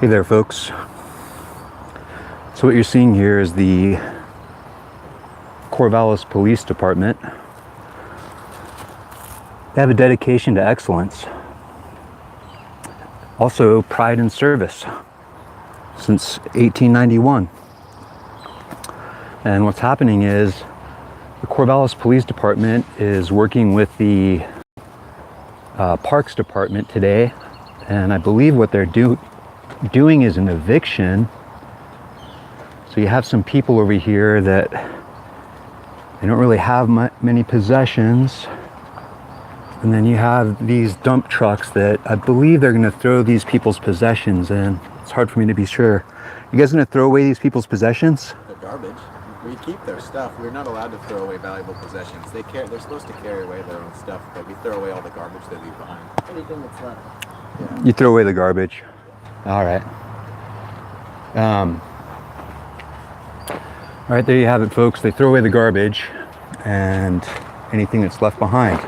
Hey there, folks. So what you're seeing here is the Corvallis Police Department. They have a dedication to excellence. Also, pride in service since 1891. And what's happening is the Corvallis Police Department is working with the Parks Department today, and I believe what they're doing is an eviction. So you have some people over here that they don't really have many possessions, and then you have these dump trucks that I believe they're going to throw these people's possessions in. It's hard for me to be sure. You guys going to throw away these people's possessions? The garbage. We keep their stuff. We're not allowed to throw away valuable possessions. They're supposed to carry away their own stuff, but we throw away all the garbage they leave behind. Anything that's left. Yeah. You throw away the garbage. All right. All right, there you have it, folks. They throw away the garbage and anything that's left behind.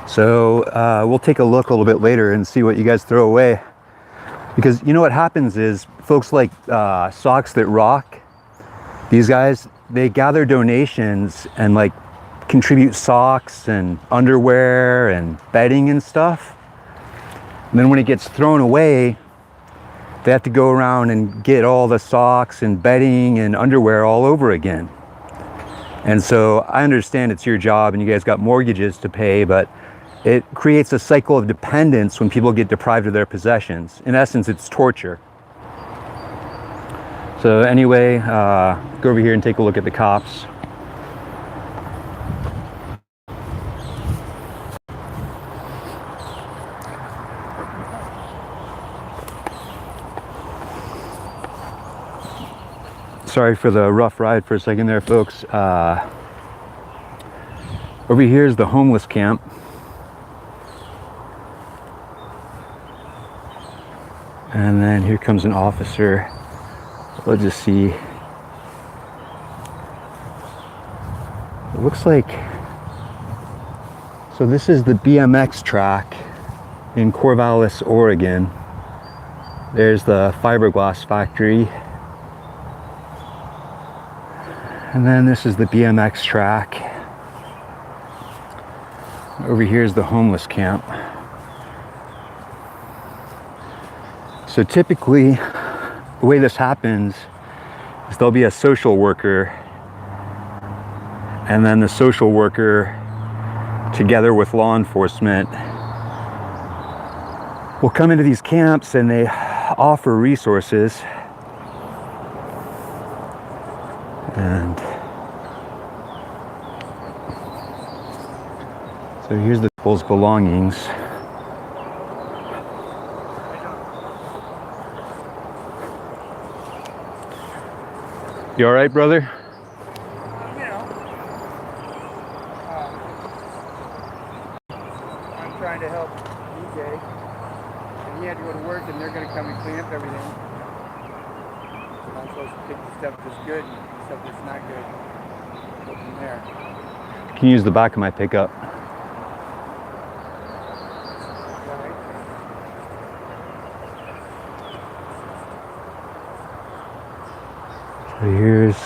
So we'll take a look a little bit later and see what you guys throw away. Because you know what happens is folks like Socks That Rock, these guys, they gather donations and like contribute socks and underwear and bedding and stuff. And then when it gets thrown away, they have to go around and get all the socks and bedding and underwear all over again. And so I understand it's your job and you guys got mortgages to pay, but it creates a cycle of dependence when people get deprived of their possessions. In essence, it's torture. So anyway, go over here and take a look at the cops. Sorry for the rough ride for a second there, folks. Over here is the homeless camp. And then here comes an officer. Let's just see. It looks like, so this is the BMX track in Corvallis, Oregon. There's the fiberglass factory. And then this is the BMX track. Over here is the homeless camp. So typically, the way this happens is there'll be a social worker, and then the social worker, together with law enforcement, will come into these camps and they offer resources. And so here's the people's belongings. You all right, brother? You know, I'm trying to help DJ, and he had to go to work, and they're going to come and clean up everything. I'm supposed to pick the stuff that's good and the stuff that's not good. Go from there. You can use the back of my pickup. So here's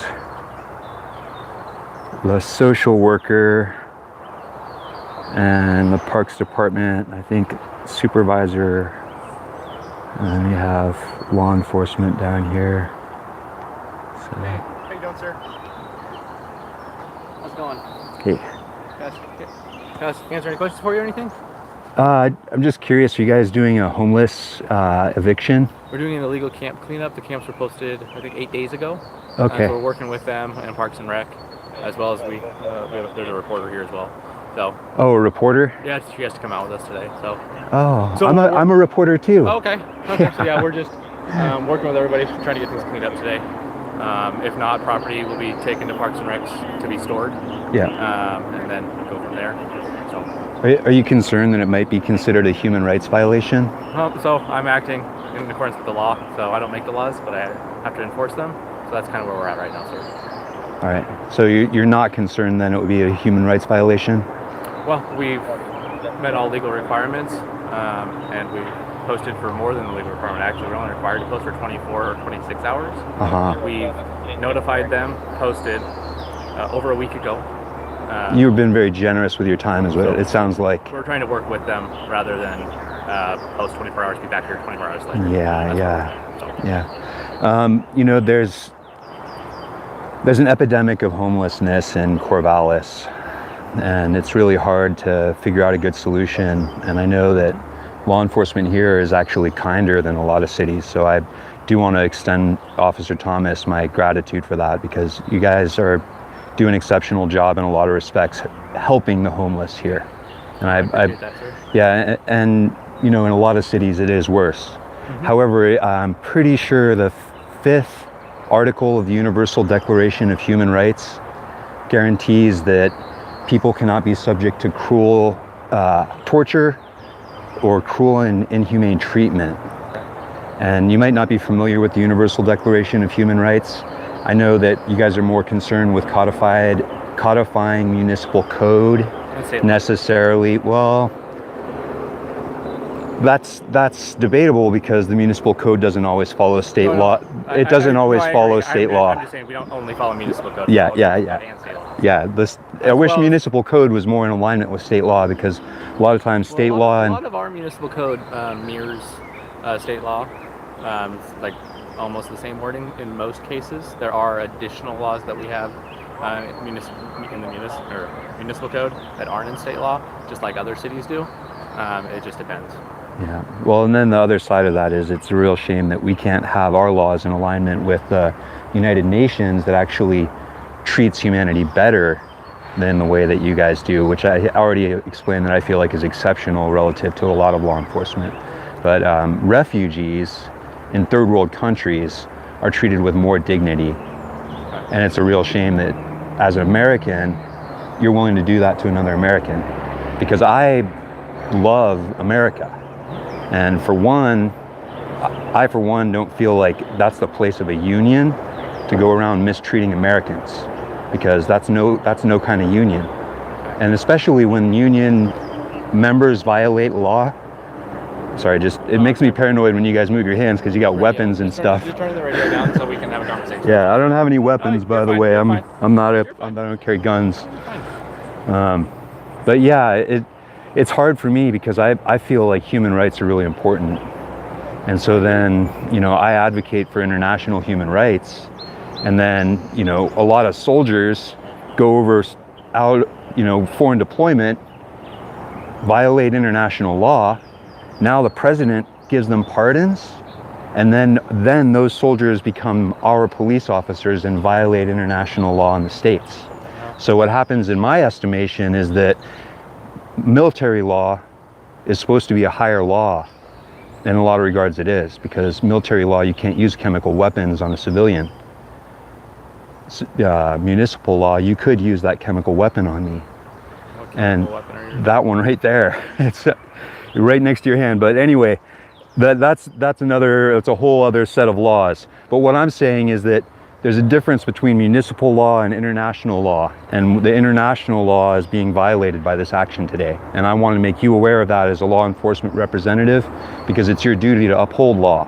the social worker and the Parks Department, I think supervisor, and then you have law enforcement down here. So, Hey, how you doing, sir? How's it going? hey. Can I answer any questions for you or anything? I'm just curious, are you guys doing a homeless eviction? We're doing an illegal camp cleanup. The camps were posted, I think, 8 days ago. Okay. So we're working with them and Parks and Rec, as well as there's a reporter here as well. So. Oh, a reporter? Yeah, she has to come out with us today. So. Oh, So I'm a reporter too. Oh, okay. Okay. So yeah, we're just working with everybody, trying to get things cleaned up today. If not, property will be taken to Parks and Rec to be stored. Yeah. And then go from there. So. Are you concerned that it might be considered a human rights violation? So I'm acting in accordance with the law. So I don't make the laws, but I have to enforce them. So that's kind of where we're at right now, sir. All right. So you're not concerned then it would be a human rights violation? Well, we've met all legal requirements. and we posted for more than the legal requirement. Actually, we're only required to post for 24 or 26 hours. We've notified them, posted over a week ago. You've been very generous with your time, is what it sounds like. We're trying to work with them rather than post 24 hours, be back here 24 hours later. You know, there's an epidemic of homelessness in Corvallis, and it's really hard to figure out a good solution. And I know that law enforcement here is actually kinder than a lot of cities, so I do want to extend Officer Thomas my gratitude for that, because you guys are doing an exceptional job in a lot of respects helping the homeless here. And I appreciate that, sir. Yeah, and you know, in a lot of cities it is worse. However, I'm pretty sure the 5th article of the Universal Declaration of Human Rights guarantees that people cannot be subject to cruel torture or cruel and inhumane treatment. And you might not be familiar with the Universal Declaration of Human Rights. I know that you guys are more concerned with codifying municipal code necessarily. Well, that's debatable, because the municipal code doesn't always follow state law. It doesn't always follow state law. I'm just saying we don't only follow municipal code. Yeah. I wish municipal code was more in alignment with state law, because a lot of times state law and a lot of our municipal code mirrors state law. It's like almost the same wording in most cases. There are additional laws that we have in the municipal code that aren't in state law, just like other cities do. It just depends. Yeah. Well, and then the other side of that is it's a real shame that we can't have our laws in alignment with the United Nations that actually treats humanity better than the way that you guys do, which I already explained that I feel like is exceptional relative to a lot of law enforcement. But refugees in third world countries are treated with more dignity. And it's a real shame that as an American, you're willing to do that to another American. Because I love America. And for one, I don't feel like that's the place of a union to go around mistreating Americans, because that's no kind of union. And especially when union members violate law. Sorry, it makes me paranoid when you guys move your hands, because you got weapons and stuff. Just turn the radio down so we can have a conversation. Yeah, I don't have any weapons, by the way. I don't carry guns. But yeah, it's hard for me, because I feel like human rights are really important. And so then, you know, I advocate for international human rights. And then, you know, a lot of soldiers go out, you know, foreign deployment, violate international law. Now the president gives them pardons, and then those soldiers become our police officers and violate international law in the States. So what happens in my estimation is that military law is supposed to be a higher law. In a lot of regards it is, because military law, you can't use chemical weapons on a civilian. Municipal law, you could use that chemical weapon on me. And that one right there, it's right next to your hand. But anyway, that's a whole other set of laws. But what I'm saying is that there's a difference between municipal law and international law, and the international law is being violated by this action today. And I want to make you aware of that as a law enforcement representative, because it's your duty to uphold law.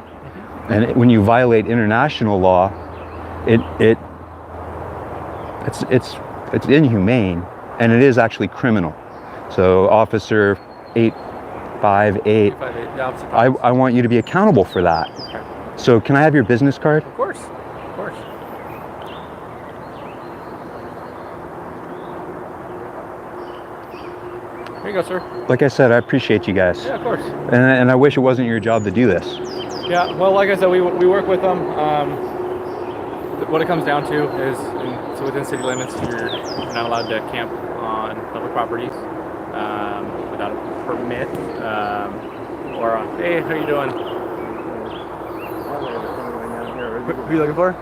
And when you violate international law, it's inhumane, and it is actually criminal. So Officer 858, I want you to be accountable for that. Okay. So can I have your business card? Of course. Here you go, sir. Like I said, I appreciate you guys. Yeah, of course. And I wish it wasn't your job to do this. Yeah, well, like I said, we work with them. What it comes down to is, so within city limits, you're not allowed to camp on public properties without a permit. Hey, how you doing? Who are you looking for?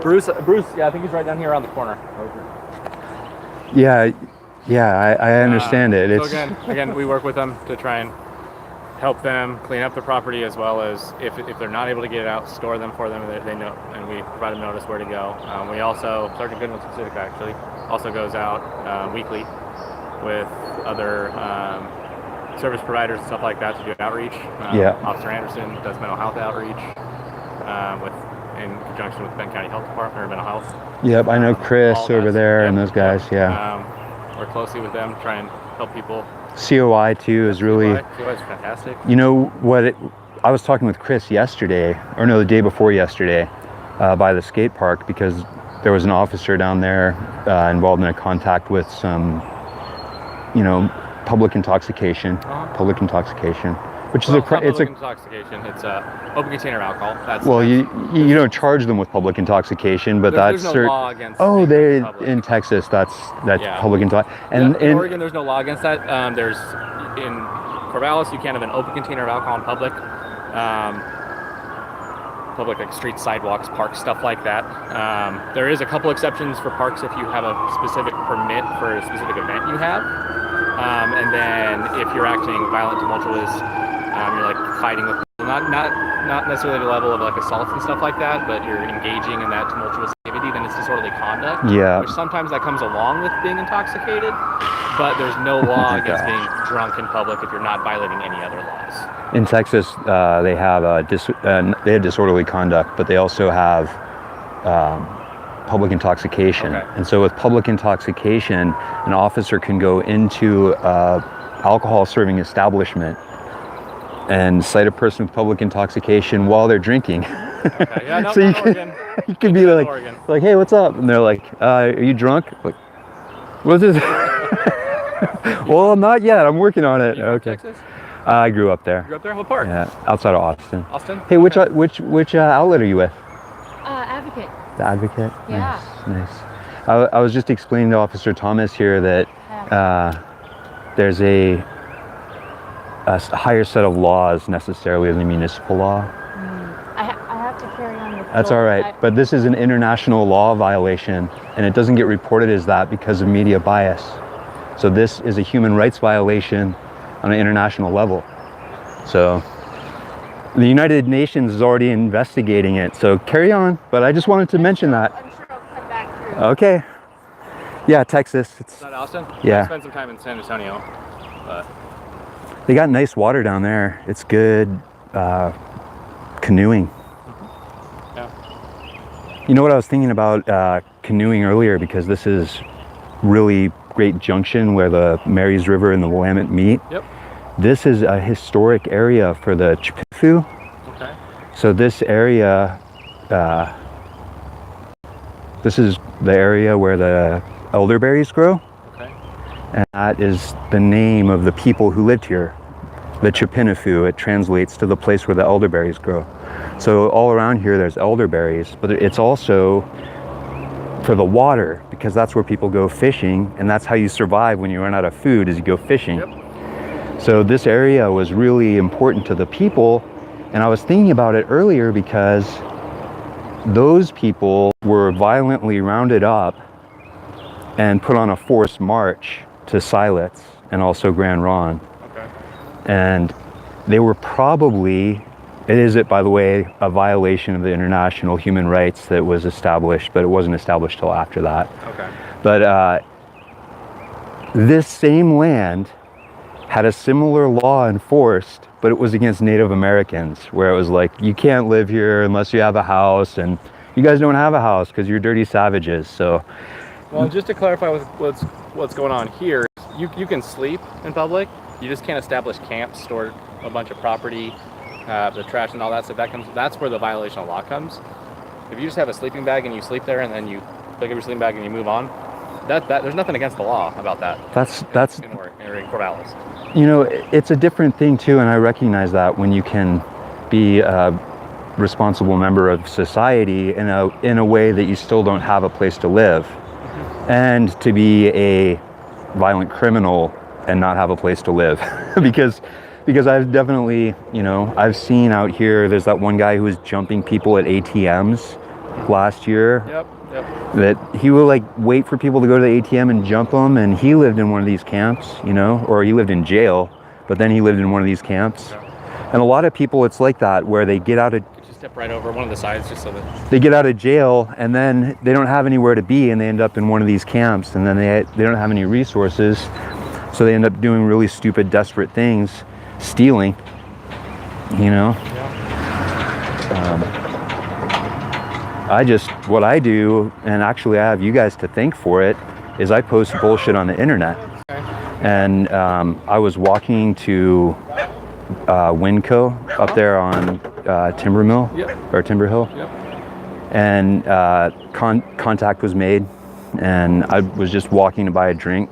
Bruce. Bruce. Yeah, I think he's right down here around the corner. Yeah, I understand it. So again, we work with them to try and help them clean up the property, as well as if they're not able to get it out, store them for them. They know, and we provide them notice where to go. We also, Sergeant Goodwin specific actually, also goes out weekly with other service providers and stuff like that to do outreach. Yeah. Officer Anderson does mental health outreach in conjunction with the Benton County Health Department or mental health. Yep, I know Chris all over guys. there Yep. and those guys. Yeah. Work closely with them, try and help people. COI too is really. COI is fantastic. You know what? I was talking with Chris yesterday, or no, the day before yesterday, by the skate park, because there was an officer down there involved in a contact with some, public intoxication. Public intoxication, which is public intoxication. It's open container alcohol. That's you don't charge them with public intoxication, but there's no law against. Oh, they in Texas, that's yeah. public intoxication. And in Oregon, there's no law against that. There's in Corvallis, you can't have an open container of alcohol in public. Public like streets, sidewalks, parks, stuff like that. There is a couple exceptions for parks if you have a specific permit for a specific event you have. And then if you're acting violent, tumultuous, you're like fighting with people, not necessarily the level of like assaults and stuff like that, but you're engaging in that tumultuous activity, then it's disorderly conduct. Yeah. Which sometimes that comes along with being intoxicated, but there's no law against being drunk in public if you're not violating any other laws. In Texas, they have disorderly conduct, but they also have public intoxication. Okay. And so with public intoxication, an officer can go into alcohol serving establishment and cite a person with public intoxication while they're drinking. Okay. Yeah, no, So you could be like, hey, what's up? And they're like, are you drunk? Like, what's this? Well, not yet. I'm working on it. Okay. Texas? I grew up there. Grew up there? What part? Yeah, outside of Austin. Austin? Hey, which outlet are you with? Advocate. The Advocate? Yeah. Nice. I was just explaining to Officer Thomas here that there's a higher set of laws necessarily than the municipal law. I have to carry on with That's all right, but this is an international law violation, and it doesn't get reported as that because of media bias. So this is a human rights violation on an international level. So the United Nations is already investigating it, so carry on, but I just wanted to mention that. I'm sure I'll come back through. Okay. Yeah, Texas. Is that Austin? Yeah. I spent some time in San Antonio, but They got nice water down there. It's good canoeing. yeah. You know what I was thinking about canoeing earlier, because this is really great junction where the Marys River and the Willamette meet. Yep. This is a historic area for the Chippewa. Okay. So this area, this is the area where the elderberries grow. Okay. And that is the name of the people who lived here. The Chippewa, it translates to the place where the elderberries grow. So all around here there's elderberries, but it's also for the water, because that's where people go fishing, and that's how you survive when you run out of food, is you go fishing. Yep. So this area was really important to the people, and I was thinking about it earlier because those people were violently rounded up and put on a forced march to Siletz and also Grand Ronde. Okay. And they were probably, by the way, a violation of the international human rights that was established, but it wasn't established till after that. Okay. But this same land had a similar law enforced, but it was against Native Americans, where it was like, you can't live here unless you have a house, and you guys don't have a house because you're dirty savages. So, Well, just to clarify with what's going on here, you can sleep in public. You just can't establish camps, store a bunch of property, the trash and all that stuff. That's where the violation of law comes. If you just have a sleeping bag and you sleep there, and then you pick up your sleeping bag and you move on, that there's nothing against the law about that. That's in Corvallis. You know, it's a different thing too, and I recognize that when you can be a responsible member of society in a way that you still don't have a place to live, and to be a violent criminal and not have a place to live, because I've definitely, I've seen out here, there's that one guy who was jumping people at ATMs last year. Yep. That he would like wait for people to go to the ATM and jump them, and he lived in one of these camps, or he lived in jail, but then he lived in one of these camps. Okay. And a lot of people, it's like that, where they get out of Just step right over one of the sides just so that they get out of jail, and then they don't have anywhere to be, and they end up in one of these camps, and then they don't have any resources. So they end up doing really stupid, desperate things, stealing, you know? What I do, and actually I have you guys to thank for it, is I post bullshit on the internet. And I was walking to Winco up there on Timber Mill, or Timber Hill. And contact was made, and I was just walking to buy a drink.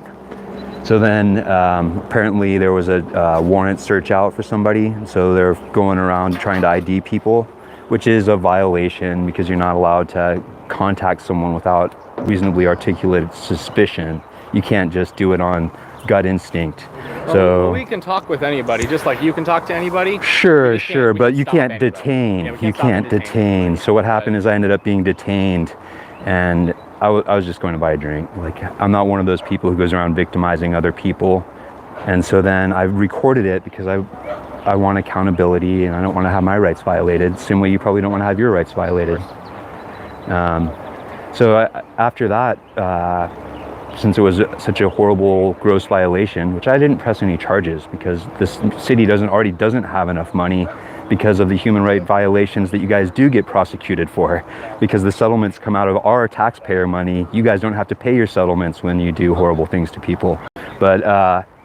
So then apparently there was a warrant search out for somebody, so they're going around trying to ID people, which is a violation because you're not allowed to contact someone without reasonably articulated suspicion. You can't just do it on gut instinct. Well, we can talk with anybody, just like you can talk to anybody. Sure, but you can't detain. You can't detain. So what happened is I ended up being detained, and I was just going to buy a drink. Like, I'm not one of those people who goes around victimizing other people. And so then I recorded it because I want accountability, and I don't want to have my rights violated. Same way you probably don't want to have your rights violated. After that, since it was such a horrible, gross violation, which I didn't press any charges because this city already doesn't have enough money because of the human right violations that you guys do get prosecuted for, because the settlements come out of our taxpayer money. You guys don't have to pay your settlements when you do horrible things to people. But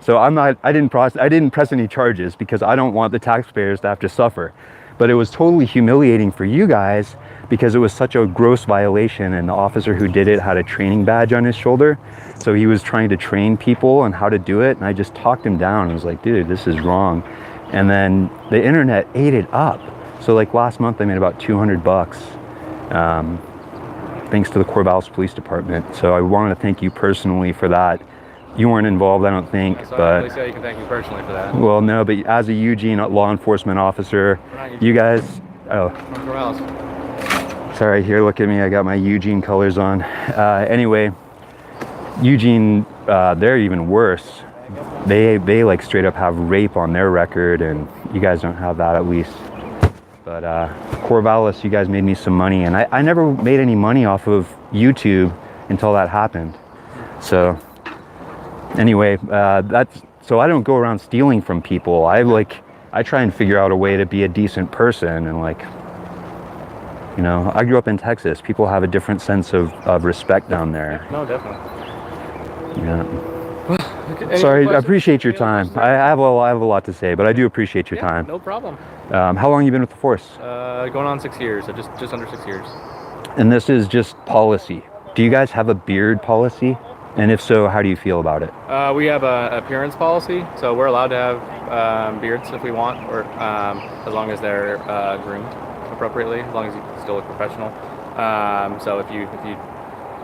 so I didn't press any charges because I don't want the taxpayers to have to suffer. But it was totally humiliating for you guys because it was such a gross violation, and the officer who did it had a training badge on his shoulder. So he was trying to train people on how to do it, and I just talked him down. I was like, dude, this is wrong. And then the internet ate it up. So like last month I made about $200 thanks to the Corvallis Police Department. So I wanted to thank you personally for that. You weren't involved, I don't think, So but I say you can thank me personally for that. well, no, but as a Eugene law enforcement officer, you guys, sorry, here, look at me, I got my Eugene colors on. Anyway, Eugene, they're even worse. They like straight up have rape on their record, and you guys don't have that, at least. But Corvallis, you guys made me some money, and I never made any money off of YouTube until that happened. So anyway, so I don't go around stealing from people. I try and figure out a way to be a decent person, and like, you know, I grew up in Texas. People have a different sense of respect down there. No, definitely. Yeah. Sorry, I appreciate your time. I have a lot to say, but I do appreciate your time. No problem. How long have you been with the force? Going on 6 years, so just under 6 years. And this is just policy. Do you guys have a beard policy? And if so, how do you feel about it? We have an appearance policy, so we're allowed to have beards if we want, or as long as they're groomed appropriately, as long as you still look professional. So if you,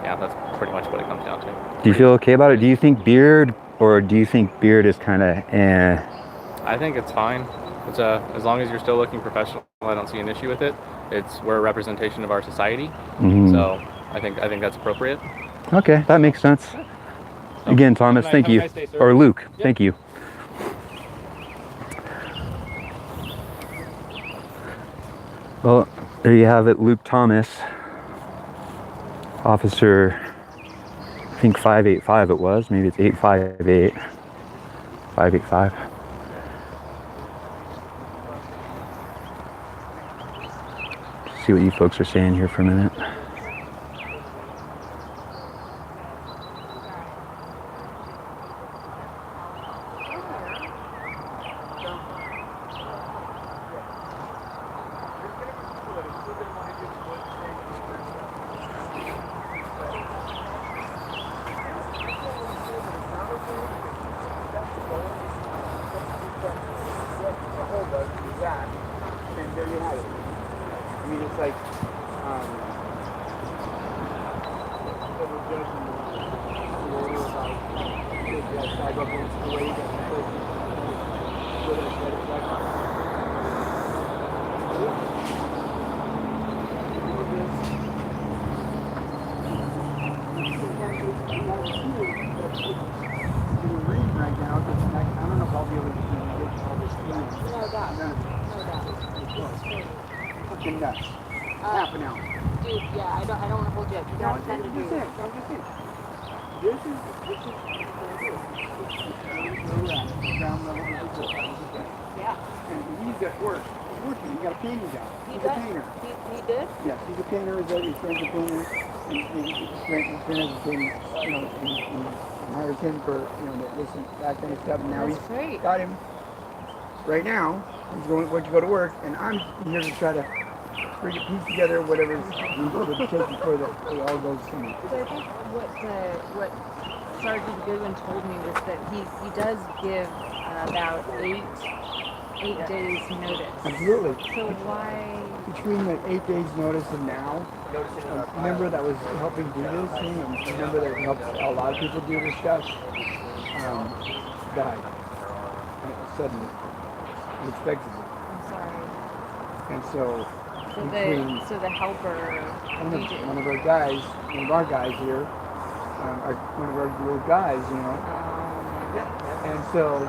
yeah, that's pretty much what it comes down to. Do you feel okay about it? Do you think beard, or do you think beard is kind of eh? I think it's fine. It's as long as you're still looking professional, I don't see an issue with it. We're a representation of our society, so I think that's appropriate. Okay, that makes sense. Again, Thomas, thank you. Nice day, sir. Or Luke, thank you. Well, there you have it, Luke Thomas. Officer, I think 585 it was. Maybe it's 858. 585. See what you folks are saying here for a minute. And there you have it. I mean, it's like, right now, because I don't know if I'll be able to get all this through. No doubt. No doubt. Fucking nuts. Half an hour. Dude, yeah, I don't want to hold you up. You don't intend to do it. I'm just saying. This is ground level is the door. Yeah. And he's at work. He's working. He got a painting job. He He's a does. painter. He did? Yes, he's a painter. He's a painter. And he's trained as a painter, you know, and hired him for, you know, this and that kind of stuff. And now That's he's great. got him right now. He's going to go to work, and I'm here to try to bring a piece together, whatever it takes before that it all goes smooth. So I think what Sergeant Goodwin told me was that he does give about eight days notice. Absolutely. So why? Between the 8 days notice and now, a member that was helping do this thing, and a member that helped a lot of people do this stuff, died suddenly, unexpectedly. I'm sorry. And so, So the helper, DJ. one of our guys here, one of our little guys, you know, and so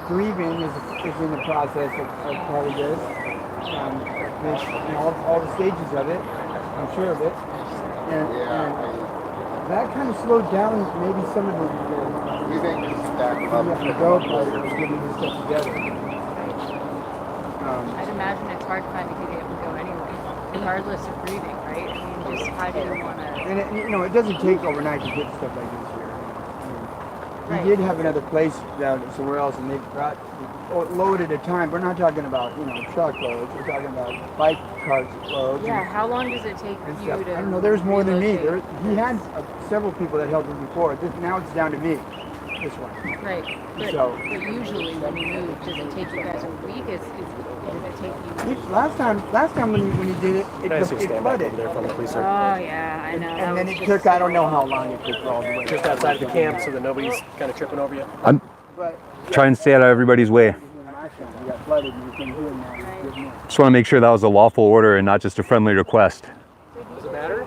grieving is in the process of part of this. There's, you know, all the stages of it, I'm sure of it, and that kind of slowed down maybe some of the go part of getting this stuff together. I'd imagine it's hard to find a DJ to go anyway, regardless of grieving, right? I mean, just how do you want to? And you know, it doesn't take overnight to get stuff like this here. Right. We did have another place down somewhere else, and they brought load at a time. We're not talking about, you know, truck loads. We're talking about bike carts loads. Yeah. How long does it take And you stuff. to? I don't know. There's more than me. relocate? He had several people that helped him before. Now it's down to me. This one. Right. But, So- but usually when you move, does it take you guys a week? Does it take you? Last time when he did it, it flooded. Oh yeah, I know. And then it took, I don't know how long it took all the way. Just outside of the camp so that nobody's kind of tripping over you. I'm But trying to stay out of everybody's way. we got flooded and we couldn't do it now. Just want to make sure that was a lawful order and not just a friendly request. Does it matter?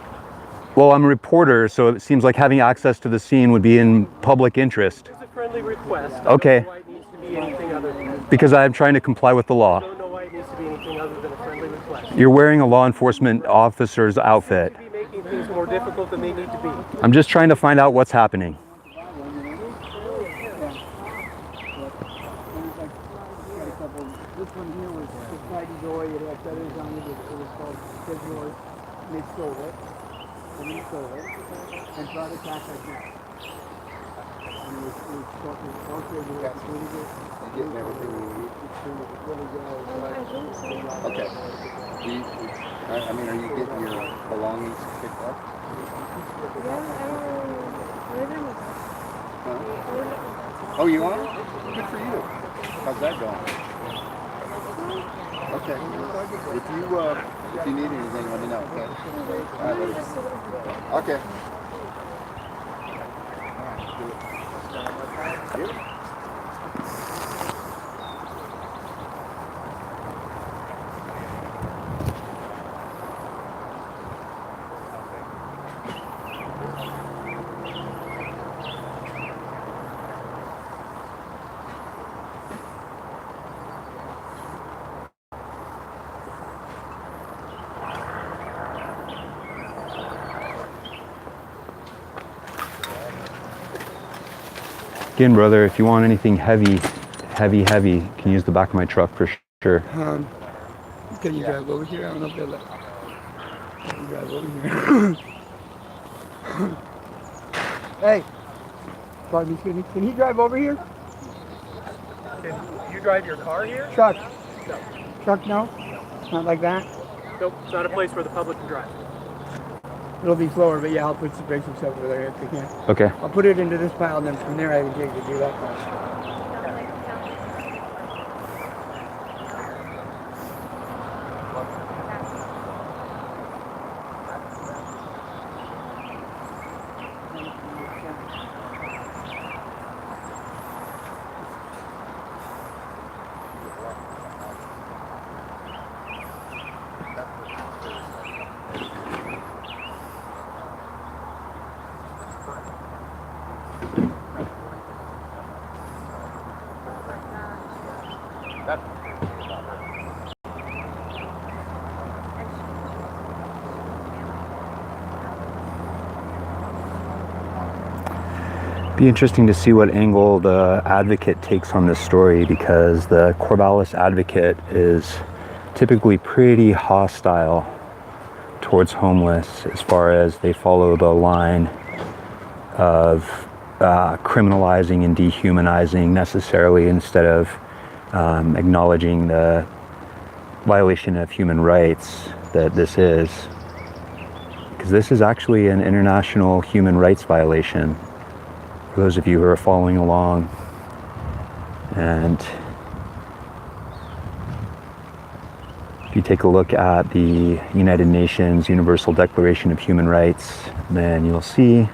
Well, I'm a reporter, so it seems like having access to the scene would be in public interest. It's a friendly request. Okay. I don't know why it needs to be anything other than Because I'm trying to comply with the law. I don't know why it needs to be anything other than a friendly request. You're wearing a law enforcement officer's outfit. You be making things more difficult than they need to be. I'm just trying to find out what's happening. This one here was the Friday Joy. It had feathers on it. It was called February. They stole it. And they stole it. And brought it back like that. And it was all good. We got pretty good. Getting everything we need. Okay. I mean, are you getting your belongings picked up? Huh? Oh, you are? Good for you. How's that going? Okay. If you need anything, let me know. Okay. All right, buddy. Okay. Again, brother, if you want anything heavy, you can use the back of my truck for sure. Can you drive over here? I don't know if they'll let you drive over here. Hey, pardon me, can he drive over here? Can you drive your car here? Truck. No. Truck, no? Not like that? Nope. It's not a place where the public can drive. It'll be slower, but yeah, I'll put some brakes and stuff over there if we can. Okay. I'll put it into this pile, and then from there I can take it to do that part. Be interesting to see what angle the Advocate takes on this story, because the Corvallis Advocate is typically pretty hostile towards homeless, as far as they follow the line of criminalizing and dehumanizing necessarily, instead of acknowledging the violation of human rights that this is. Because this is actually an international human rights violation, for those of you who are following along. And if you take a look at the United Nations Universal Declaration of Human Rights, then you'll see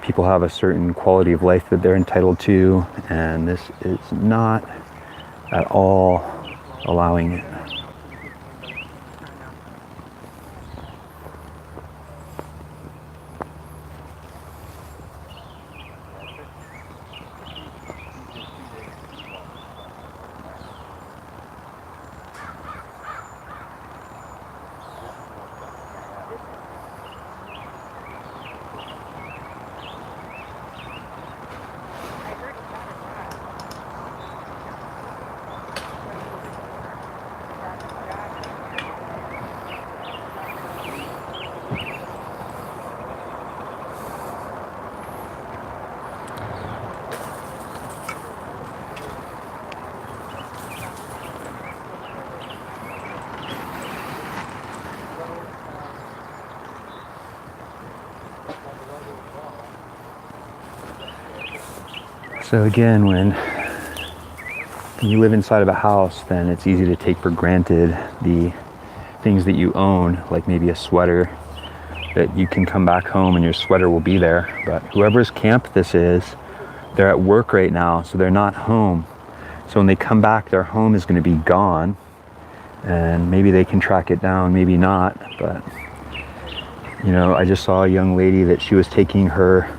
people have a certain quality of life that they're entitled to, and this is not at all allowing it. So again, when you live inside of a house, then it's easy to take for granted the things that you own, like maybe a sweater, that you can come back home and your sweater will be there. But whoever's camp this is, they're at work right now, so they're not home. So when they come back, their home is going to be gone, and maybe they can track it down, maybe not. But you know, I just saw a young lady that she was taking her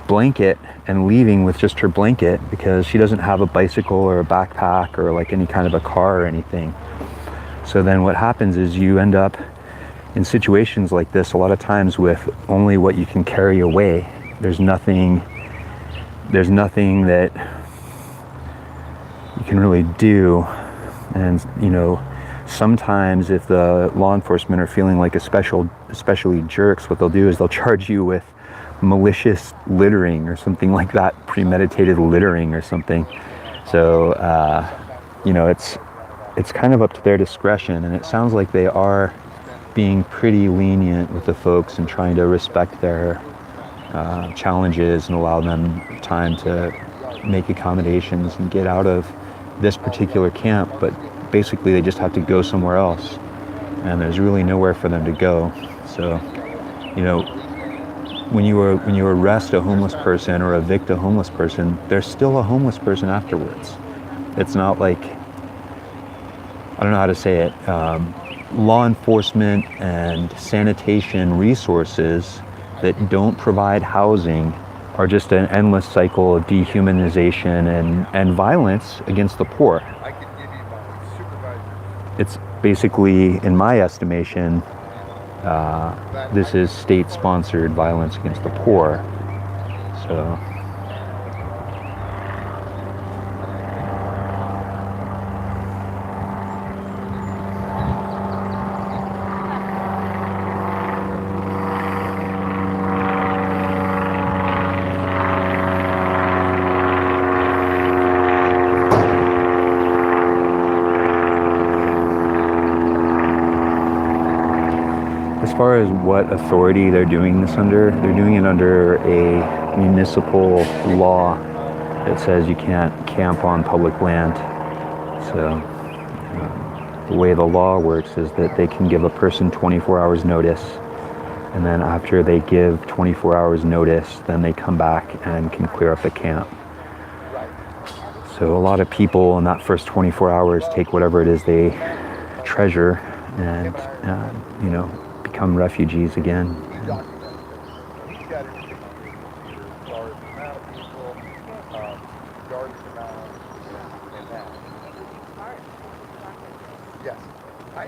blanket and leaving with just her blanket, because she doesn't have a bicycle or a backpack or like any kind of a car or anything. So then what happens is you end up in situations like this a lot of times with only what you can carry away. There's nothing that you can really do. And you know, sometimes if the law enforcement are feeling like especially jerks, what they'll do is they'll charge you with malicious littering or something like that, premeditated littering or something. So you know, it's kind of up to their discretion, and it sounds like they are being pretty lenient with the folks and trying to respect their challenges and allow them time to make accommodations and get out of this particular camp. But basically they just have to go somewhere else, and there's really nowhere for them to go. So you know, when you arrest a homeless person or evict a homeless person, there's still a homeless person afterwards. It's not like, I don't know how to say it, law enforcement and sanitation resources that don't provide housing are just an endless cycle of dehumanization and violence against the poor. It's basically, in my estimation, this is state-sponsored violence against the poor. So as far as what authority they're doing this under, they're doing it under a municipal law that says you can't camp on public land. So the way the law works is that they can give a person 24 hours notice, and then after they give 24 hours notice, then they come back and can clear up the camp. So a lot of people in that first 24 hours take whatever it is they treasure and you know, become refugees again. Yes. I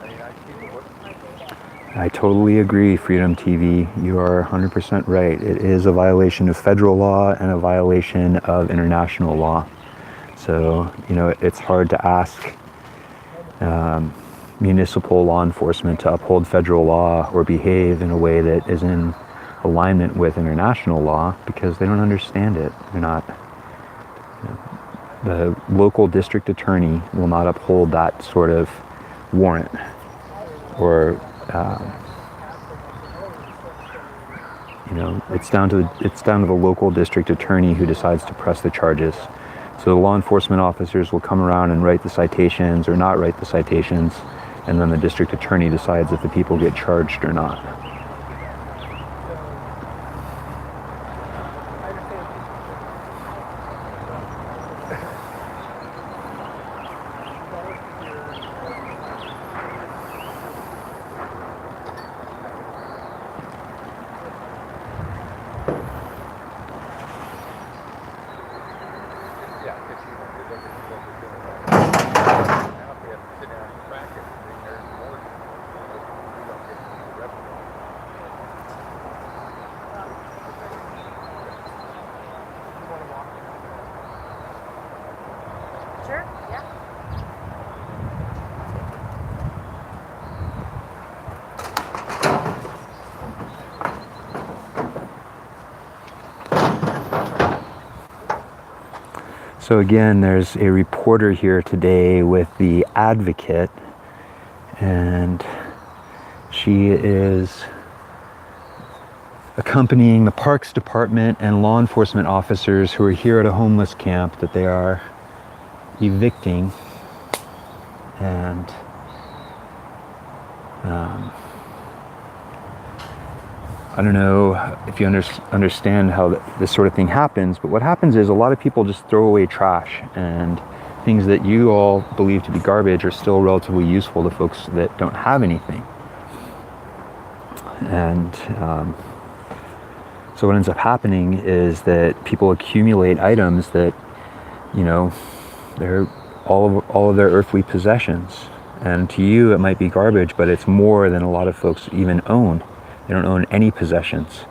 mean, I keep it. I totally agree, Freedom TV. You are 100% right. It is a violation of federal law and a violation of international law. So, you know, it's hard to ask municipal law enforcement to uphold federal law or behave in a way that is in alignment with international law because they don't understand it. They're not. The local district attorney will not uphold that sort of warrant or. You know, it's down to the local district attorney who decides to press the charges. So the law enforcement officers will come around and write the citations or not write the citations, and then the district attorney decides if the people get charged or not. Sure, yeah. So again, there's a reporter here today with the Advocate, and she is accompanying the Parks Department and law enforcement officers who are here at a homeless camp that they are evicting. And I don't know if you understand how this sort of thing happens, but what happens is a lot of people just throw away trash, and things that you all believe to be garbage are still relatively useful to folks that don't have anything. And so what ends up happening is that people accumulate items that, you know, they're all of their earthly possessions. And to you, it might be garbage, but it's more than a lot of folks even own. They don't own any possessions.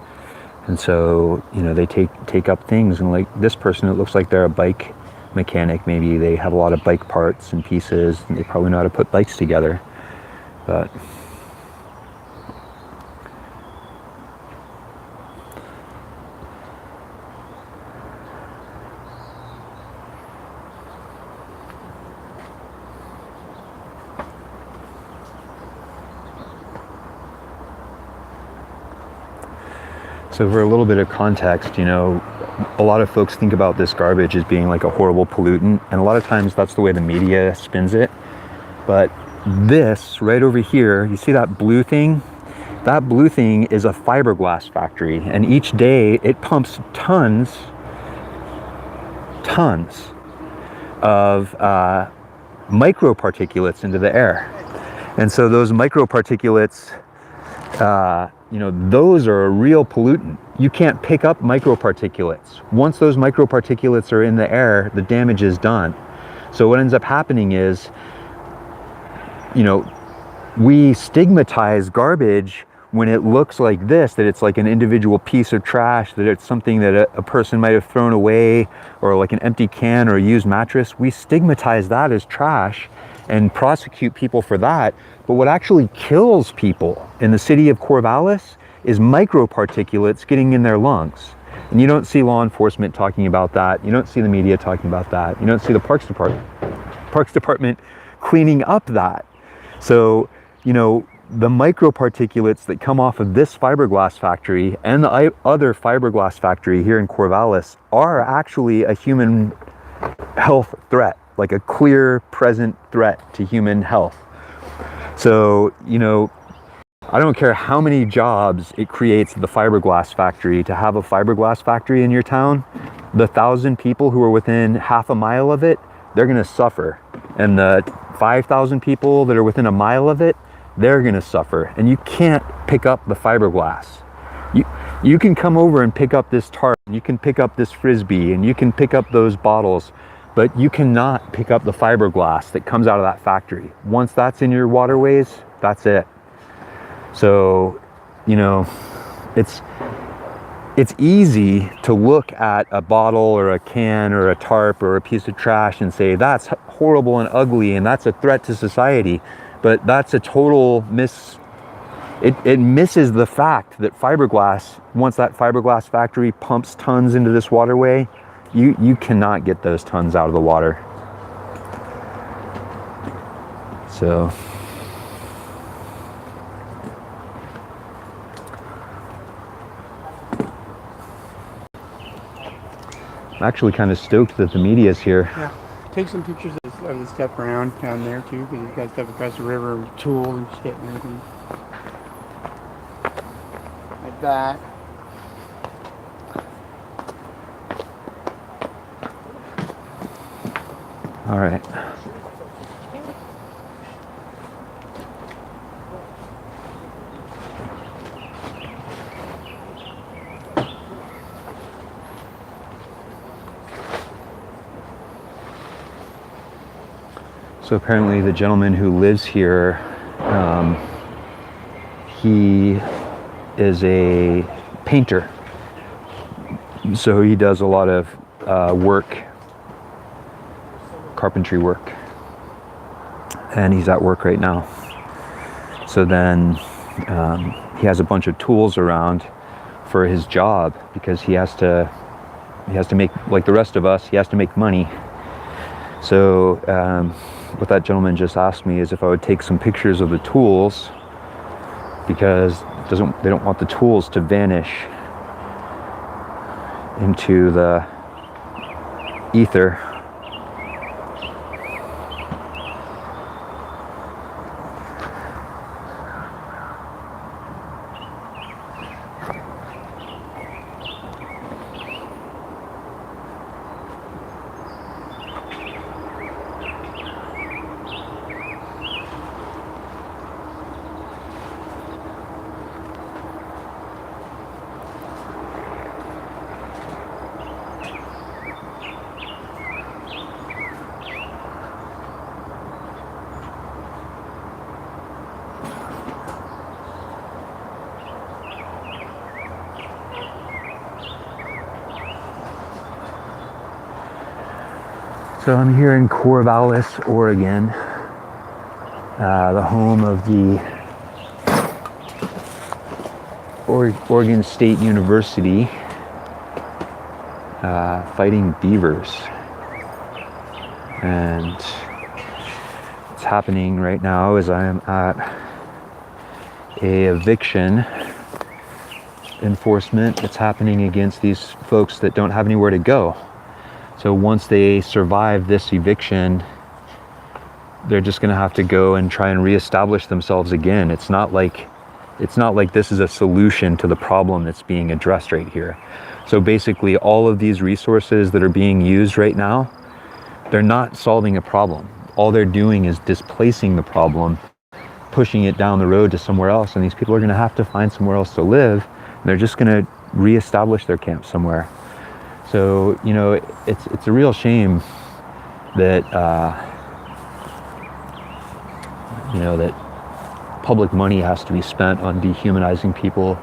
And so, you know, they take up things, and like this person, it looks like they're a bike mechanic. Maybe they have a lot of bike parts and pieces, and they probably know how to put bikes together. But so for a little bit of context, you know, a lot of folks think about this garbage as being like a horrible pollutant, and a lot of times that's the way the media spins it. But this right over here, you see that blue thing? That blue thing is a fiberglass factory, and each day it pumps tons of microparticulates into the air. And so those microparticulates, you know, those are a real pollutant. You can't pick up microparticulates. Once those microparticulates are in the air, the damage is done. So what ends up happening is, you know, we stigmatize garbage when it looks like this, that it's like an individual piece of trash, that it's something that a person might have thrown away, or like an empty can or a used mattress. We stigmatize that as trash and prosecute people for that. But what actually kills people in the city of Corvallis is microparticulates getting in their lungs. And you don't see law enforcement talking about that. You don't see the media talking about that. You don't see the Parks Department cleaning up that. So, you know, the microparticulates that come off of this fiberglass factory and the other fiberglass factory here in Corvallis are actually a human health threat, like a clear, present threat to human health. So, you know, I don't care how many jobs it creates, the fiberglass factory, to have a fiberglass factory in your town. The 1,000 people who are within half a mile of it, they're gonna suffer. And the 5,000 people that are within a mile of it, they're gonna suffer. And you can't pick up the fiberglass. You can come over and pick up this tarp, you can pick up this Frisbee, and you can pick up those bottles, but you cannot pick up the fiberglass that comes out of that factory. Once that's in your waterways, that's it. So, you know, it's easy to look at a bottle or a can or a tarp or a piece of trash and say that's horrible and ugly and that's a threat to society. But that's a total it misses the fact that fiberglass, once that fiberglass factory pumps tons into this waterway, you cannot get those tons out of the water. So I'm actually kind of stoked that the media's here. Yeah. Take some pictures of the stuff around down there too, because you've got stuff across the river, tools and shit and everything. Like that. All right. So apparently the gentleman who lives here, he is a painter. So he does a lot of work, carpentry work. And he's at work right now. So then he has a bunch of tools around for his job because he has to make, like the rest of us, he has to make money. So what that gentleman just asked me is if I would take some pictures of the tools because they don't want the tools to vanish into the ether. So I'm here in Corvallis, Oregon, the home of the Oregon State University, fighting beavers. And what's happening right now is I am at a eviction enforcement that's happening against these folks that don't have anywhere to go. So once they survive this eviction, they're just going to have to go and try and reestablish themselves again. It's not like this is a solution to the problem that's being addressed right here. So basically all of these resources that are being used right now, they're not solving a problem. All they're doing is displacing the problem, pushing it down the road to somewhere else, and these people are going to have to find somewhere else to live, and they're just going to reestablish their camp somewhere. So, you know, it's a real shame that, you know, that public money has to be spent on dehumanizing people.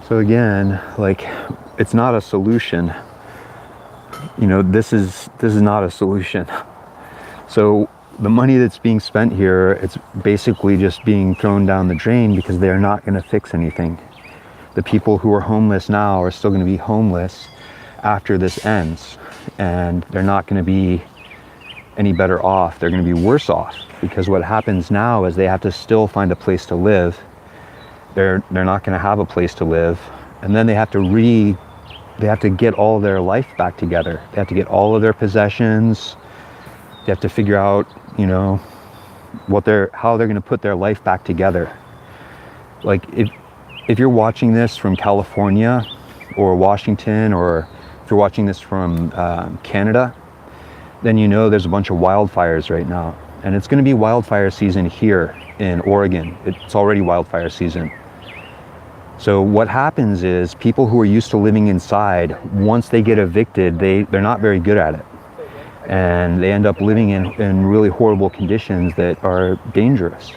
So again, like, it's not a solution. You know, this is not a solution. So the money that's being spent here, it's basically just being thrown down the drain because they're not going to fix anything. The people who are homeless now are still going to be homeless after this ends, and they're not going to be any better off. They're going to be worse off because what happens now is they have to still find a place to live. They're not going to have a place to live, and then they have to get all their life back together. They have to get all of their possessions. They have to figure out, you know, how they're going to put their life back together. Like if you're watching this from California or Washington, or if you're watching this from Canada, then you know there's a bunch of wildfires right now, and it's going to be wildfire season here in Oregon. It's already wildfire season. So what happens is people who are used to living inside, once they get evicted, they're not very good at it. And they end up living in really horrible conditions that are dangerous.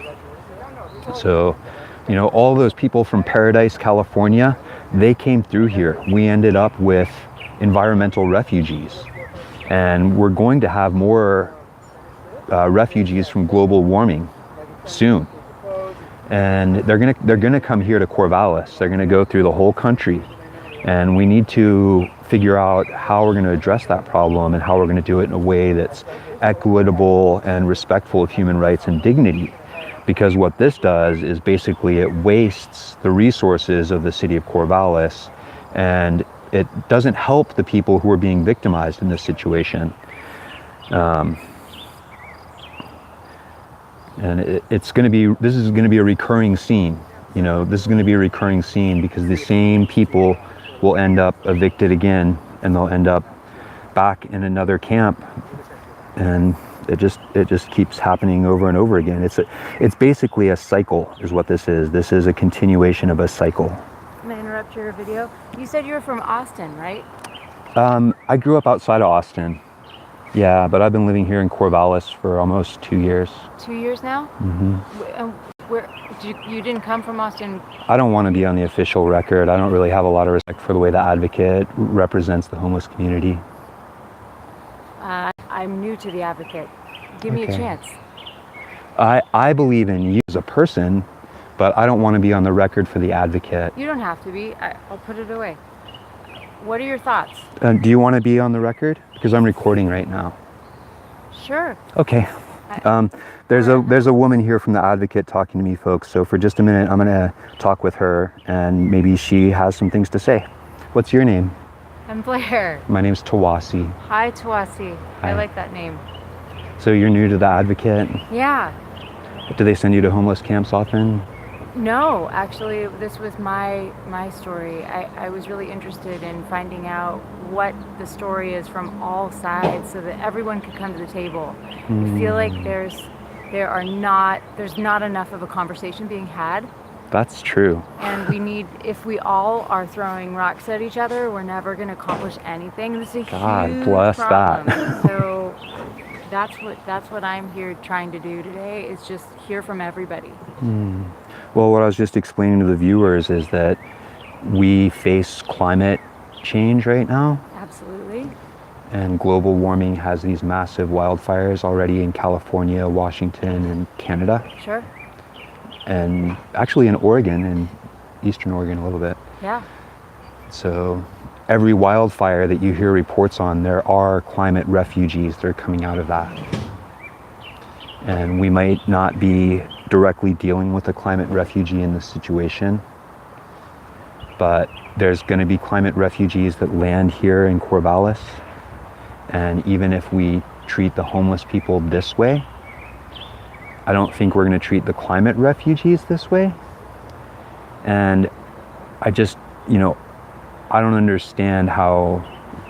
So, you know, all those people from Paradise, California, they came through here. We ended up with environmental refugees. And we're going to have more refugees from global warming soon. And they're gonna come here to Corvallis. They're gonna go through the whole country. And we need to figure out how we're gonna address that problem and how we're gonna do it in a way that's equitable and respectful of human rights and dignity. Because what this does is basically it wastes the resources of the city of Corvallis, and it doesn't help the people who are being victimized in this situation. And this is going to be a recurring scene. You know, this is going to be a recurring scene because the same people will end up evicted again, and they'll end up back in another camp, and it just keeps happening over and over again. It's basically a cycle, is what this is. This is a continuation of a cycle. Can I interrupt your video? You said you were from Austin, right? I grew up outside of Austin. Yeah, but I've been living here in Corvallis for almost 2 years. 2 years now? Mm-hmm. Where you didn't come from Austin? I don't want to be on the official record. I don't really have a lot of respect for the way the Advocate represents the homeless community. I'm new to the Advocate. Give me a Okay. chance. I believe in you as a person, but I don't want to be on the record for the Advocate. You don't have to be. I'll put it away. What are your thoughts? Do you want to be on the record? Because I'm recording right now. Sure. Okay. There's a woman here from the Advocate talking to me, folks. So for just a minute, I'm gonna talk with her, and maybe she has some things to say. What's your name? I'm Blair. My name's Tawasi. Hi, Tawasi. Hi. I like that name. So you're new to the Advocate. Yeah. Do they send you to homeless camps often? No, actually, this was my story. I was really interested in finding out what the story is from all sides so that everyone could come to the table. I feel like there's not enough of a conversation being had. That's true. And we need, if we all are throwing rocks at each other, we're never going to accomplish anything. This is a God huge bless problem. that. So that's what I'm here trying to do today, is just hear from everybody. Well, what I was just explaining to the viewers is that we face climate change right now, Absolutely. and global warming has these massive wildfires already in California, Washington, and Canada, Sure. and actually in Oregon, in eastern Oregon a little bit. Yeah. So every wildfire that you hear reports on, there are climate refugees that are coming out of that. And we might not be directly dealing with a climate refugee in this situation, but there's going to be climate refugees that land here in Corvallis. And even if we treat the homeless people this way, I don't think we're going to treat the climate refugees this way. And I just, I don't understand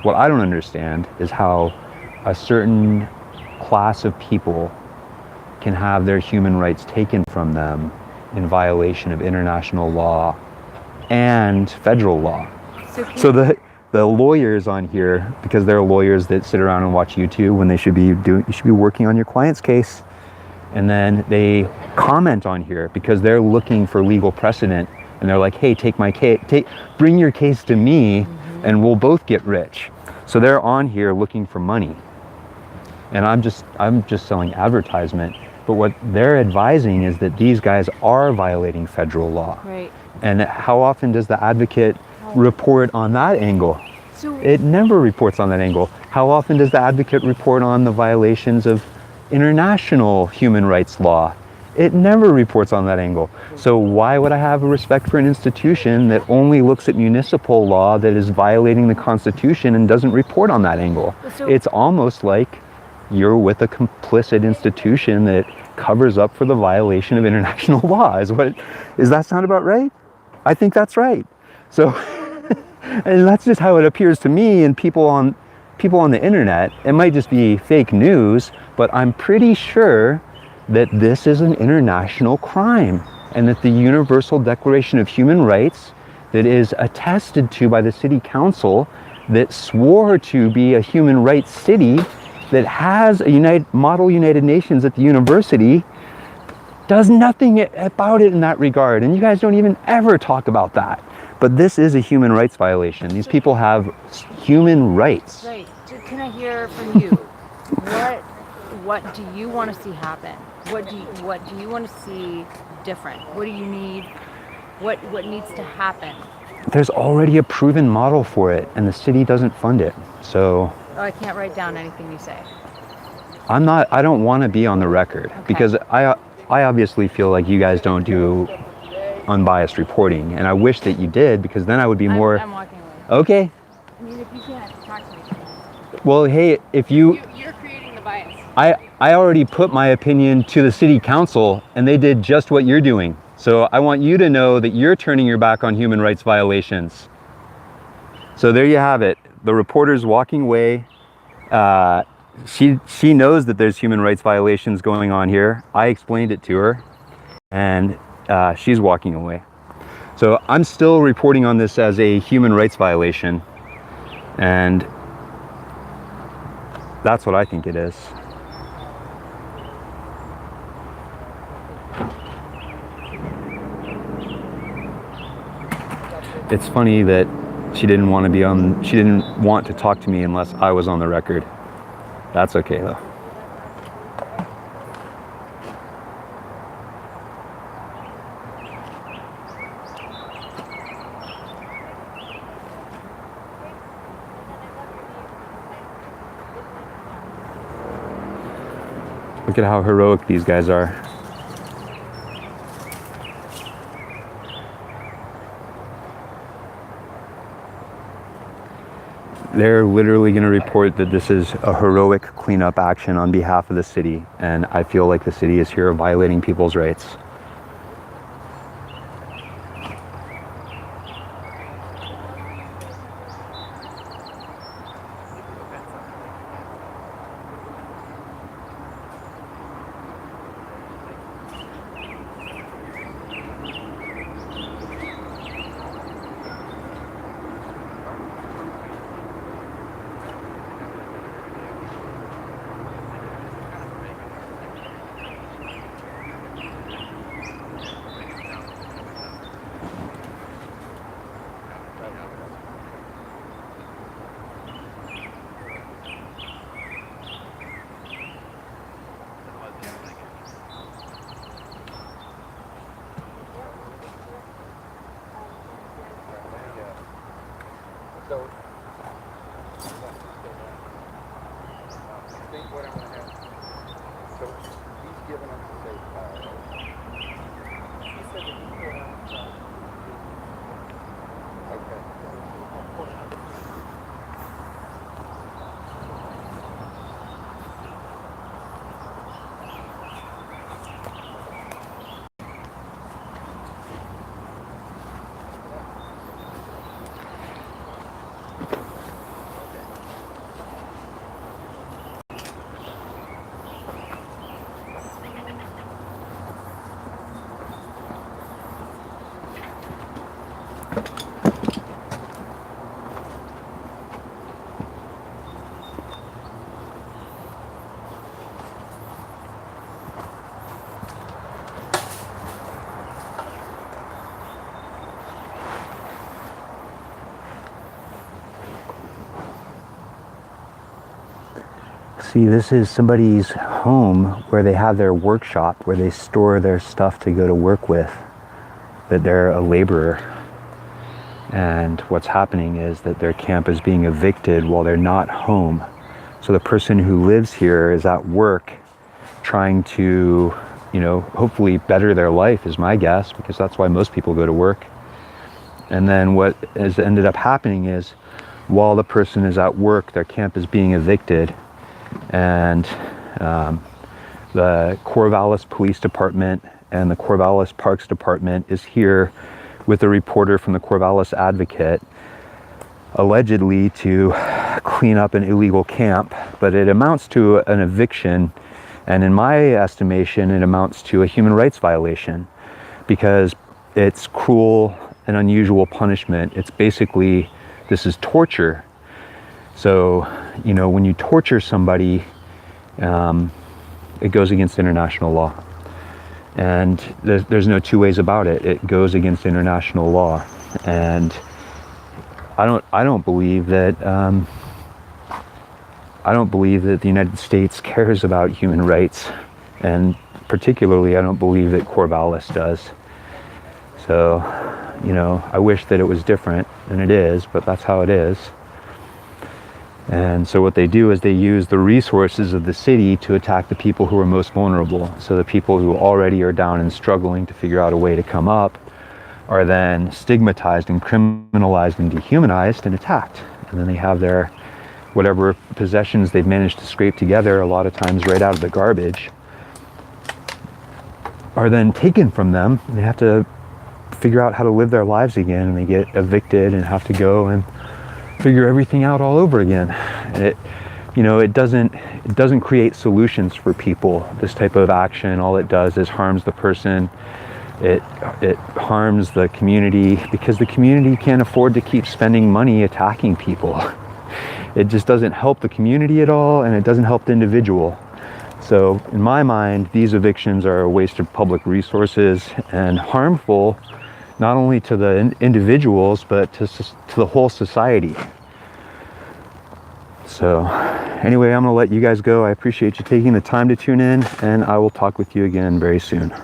what I don't understand is how a certain class of people can have their human rights taken from them in violation of international law and federal law. So the lawyers on here, because there are lawyers that sit around and watch YouTube when you should be working on your client's case, and then they comment on here because they're looking for legal precedent, and they're like, hey, take my case, bring your case to me, and we'll both get rich. So they're on here looking for money, and I'm just selling advertisement. But what they're advising is that these guys are violating federal law. Right. And how often does the Advocate report on that angle? So It never reports on that angle. How often does the Advocate report on the violations of international human rights law? It never reports on that angle. So why would I have a respect for an institution that only looks at municipal law that is violating the Constitution and doesn't report on that angle? So- It's almost like you're with a complicit institution that covers up for the violation of international law. Does that sound about right? I think that's right. So, and that's just how it appears to me and people on the internet. It might just be fake news, but I'm pretty sure that this is an international crime and that the Universal Declaration of Human Rights that is attested to by the city council that swore to be a human rights city that has a model United Nations at the university does nothing about it in that regard. And you guys don't even ever talk about that. But this is a human rights violation. These people have human rights. Right. Can I hear from you? What do you want to see happen? What do you want to see different? What do you need? What needs to happen? There's already a proven model for it, and the city doesn't fund it. So I can't write down anything you say. I don't want to be on the record, because I obviously feel like you guys don't do unbiased reporting, and I wish that you did, because then I would be more. I'm walking away. Okay. I mean, if you can't talk to me. Well, hey, if you're creating the bias. I already put my opinion to the city council, and they did just what you're doing. So I want you to know that you're turning your back on human rights violations. So there you have it. The reporter's walking away. She knows that there's human rights violations going on here. I explained it to her, and she's walking away. So I'm still reporting on this as a human rights violation, and that's what I think it is. It's funny that she didn't want to talk to me unless I was on the record. That's okay though. Look at how heroic these guys are. They're literally going to report that this is a heroic cleanup action on behalf of the city, and I feel like the city is here violating people's rights. So, I think what I'm going to have, so he's given us the safe file. He said that he put out, okay. See, this is somebody's home where they have their workshop, where they store their stuff to go to work with, that they're a laborer. And what's happening is that their camp is being evicted while they're not home. So the person who lives here is at work trying to, hopefully better their life is my guess, because that's why most people go to work. And then what has ended up happening is while the person is at work, their camp is being evicted. And the Corvallis Police Department and the Corvallis Parks Department is here with a reporter from the Corvallis Advocate, allegedly to clean up an illegal camp, but it amounts to an eviction And in my estimation, it amounts to a human rights violation because it's cruel and unusual punishment. It's basically, this is torture. So, you know, when you torture somebody, it goes against international law. And there's no two ways about it. It goes against international law. And I don't believe that the United States cares about human rights, and particularly I don't believe that Corvallis does. So, you know, I wish that it was different, and it is, but that's how it is. And so what they do is they use the resources of the city to attack the people who are most vulnerable. So the people who already are down and struggling to figure out a way to come up are then stigmatized and criminalized and dehumanized and attacked. And then they have their whatever possessions they've managed to scrape together, a lot of times right out of the garbage, are then taken from them, and they have to figure out how to live their lives again, and they get evicted and have to go and figure everything out all over again. And it doesn't create solutions for people. This type of action, all it does is harms the person. It harms the community, because the community can't afford to keep spending money attacking people. It just doesn't help the community at all, and it doesn't help the individual. So in my mind, these evictions are a waste of public resources and harmful not only to the individuals, but to the whole society. So anyway, I'm gonna let you guys go. I appreciate you taking the time to tune in, and I will talk with you again very soon.